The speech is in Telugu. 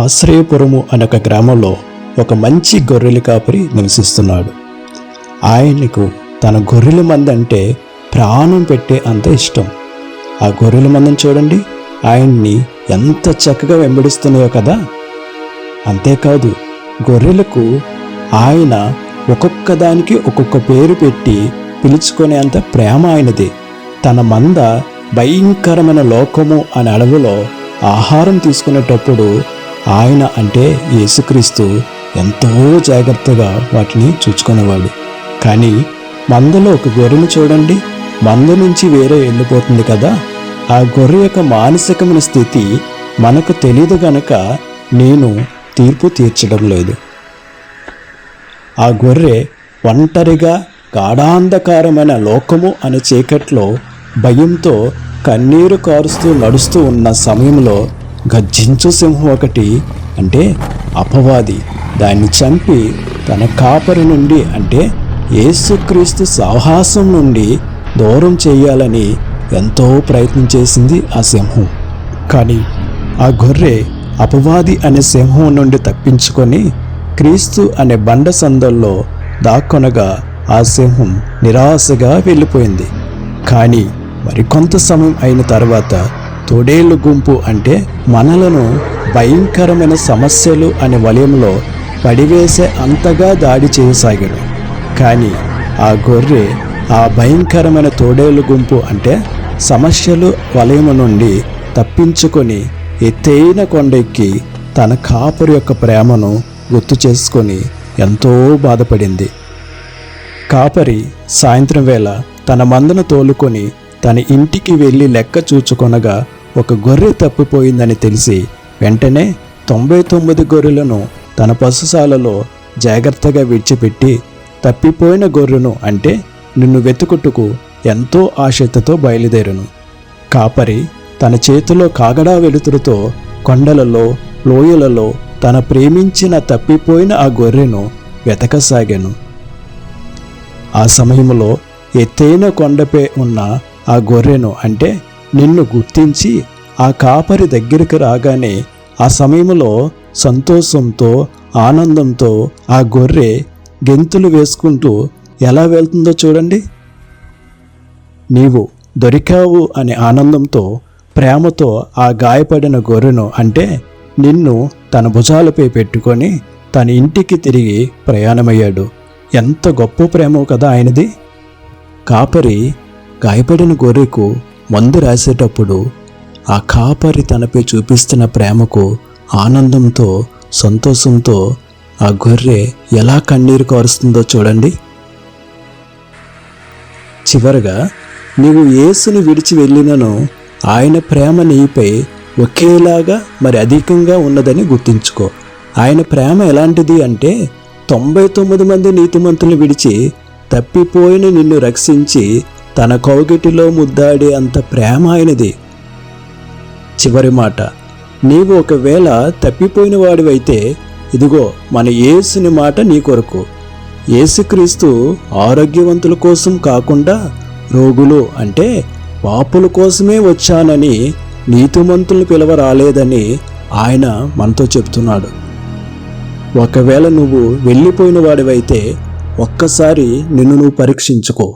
ఆశ్రయపురము అనే ఒక గ్రామంలో ఒక మంచి గొర్రెల కాపరి నివసిస్తున్నాడు. ఆయనకు తన గొర్రెల మందంటే ప్రాణం పెట్టే అంత ఇష్టం. ఆ గొర్రెల మందని చూడండి, ఆయన్ని ఎంత చక్కగా వెంబడిస్తున్నాయో కదా. అంతేకాదు, గొర్రెలకు ఆయన ఒక్కొక్క దానికి ఒక్కొక్క పేరు పెట్టి పిలుచుకునే అంత ప్రేమ ఆయనది. తన మంద భయంకరమైన లోకము అనే అడవిలో ఆహారం తీసుకునేటప్పుడు ఆయన అంటే యేసుక్రీస్తు ఎంతో జాగ్రత్తగా వాటిని చూసుకునేవాడు. కానీ మందలో ఒక గొర్రెను చూడండి, మంద నుంచి వేరే వెళ్ళిపోతుంది కదా. ఆ గొర్రె యొక్క మానసికమైన స్థితి మనకు తెలియదు గనక నేను తీర్పు తీర్చడం లేదు. ఆ గొర్రె ఒంటరిగా గాఢాంధకారమైన లోకము అనే చీకట్లో భయంతో కన్నీరు కారుస్తూ నడుస్తూ ఉన్న సమయంలో గర్జించు సింహం ఒకటి, అంటే అపవాది, దాన్ని చంపి తన కాపరి నుండి, అంటే యేసుక్రీస్తు సాహసం నుండి దూరం చేయాలని ఎంతో ప్రయత్నం చేసింది ఆ సింహం. కానీ ఆ గొర్రె అపవాది అనే సింహం నుండి తప్పించుకొని క్రీస్తు అనే బండ సందల్లో దాక్కొనగా ఆ సింహం నిరాశగా వెళ్ళిపోయింది. కానీ మరికొంత సమయం అయిన తర్వాత తోడేళ్ళు గుంపు, అంటే మనలను భయంకరమైన సమస్యలు అనే వలయంలో పడివేసే అంతగా దాడి చేయసాగాడు. కానీ ఆ గొర్రె ఆ భయంకరమైన తోడేళ్ళు గుంపు, అంటే సమస్యలు వలయము నుండి తప్పించుకొని ఎత్తైన కొండెక్కి తన కాపరి యొక్క ప్రేమను గుర్తు చేసుకొని ఎంతో బాధపడింది. కాపరి సాయంత్రం వేళ తన మందను తోలుకొని తన ఇంటికి వెళ్ళి లెక్క చూచుకొనగా ఒక గొర్రె తప్పిపోయిందని తెలిసి వెంటనే 99 గొర్రెలను తన పశుశాలలో జాగ్రత్తగా విడిచిపెట్టి తప్పిపోయిన గొర్రెను, అంటే నిన్ను వెతుకుటకు ఎంతో ఆశతో బయలుదేరను. కాపరి తన చేతిలో కాగడా వెలుతురుతో కొండలలో లోయలలో తన ప్రేమించిన తప్పిపోయిన ఆ గొర్రెను వెతకసాగాను. ఆ సమయంలో ఎత్తైన కొండపై ఉన్న ఆ గొర్రెను, అంటే నిన్ను గుర్తించి ఆ కాపరి దగ్గరికి రాగానే ఆ సమయంలో సంతోషంతో ఆనందంతో ఆ గొర్రె గెంతులు వేసుకుంటూ ఎలా వెళ్తుందో చూడండి. నీవు దొరికావు అనే ఆనందంతో ప్రేమతో ఆ గాయపడిన గొర్రెను, అంటే నిన్ను తన భుజాలపై పెట్టుకొని తన ఇంటికి తిరిగి ప్రయాణమయ్యాడు. ఎంత గొప్ప ప్రేమో కదా ఆయనది. కాపరి గాయపడిన గొర్రెకు మందు రాసేటప్పుడు ఆ కాపరి తనపై చూపిస్తున్న ప్రేమకు ఆనందంతో సంతోషంతో ఆ గొర్రె ఎలా కన్నీరు కారుస్తుందో చూడండి. చివరగా నీవు యేసుని విడిచి వెళ్ళినను ఆయన ప్రేమ నీపై ఒకేలాగా మరి అధికంగా ఉన్నదని గుర్తించుకో. ఆయన ప్రేమ ఎలాంటిది అంటే 99 మంది నీతిమంతులు విడిచి తప్పిపోయిన నిన్ను రక్షించి తన కౌగిటిలో ముద్దాడే అంత ప్రేమ ఆయనది. చివరి మాట, నీవు ఒకవేళ తప్పిపోయిన వాడివైతే ఇదిగో మన యేసుని మాట నీ కొరకు. యేసుక్రీస్తు ఆరోగ్యవంతుల కోసం కాకుండా రోగులు, అంటే పాపుల కోసమే వచ్చానని నీతిమంతులను పిలవ రాలేదని ఆయన మనతో చెప్తున్నాడు. ఒకవేళ నువ్వు వెళ్ళిపోయిన వాడివైతే ఒక్కసారి నిన్ను నువ్వు పరీక్షించుకో.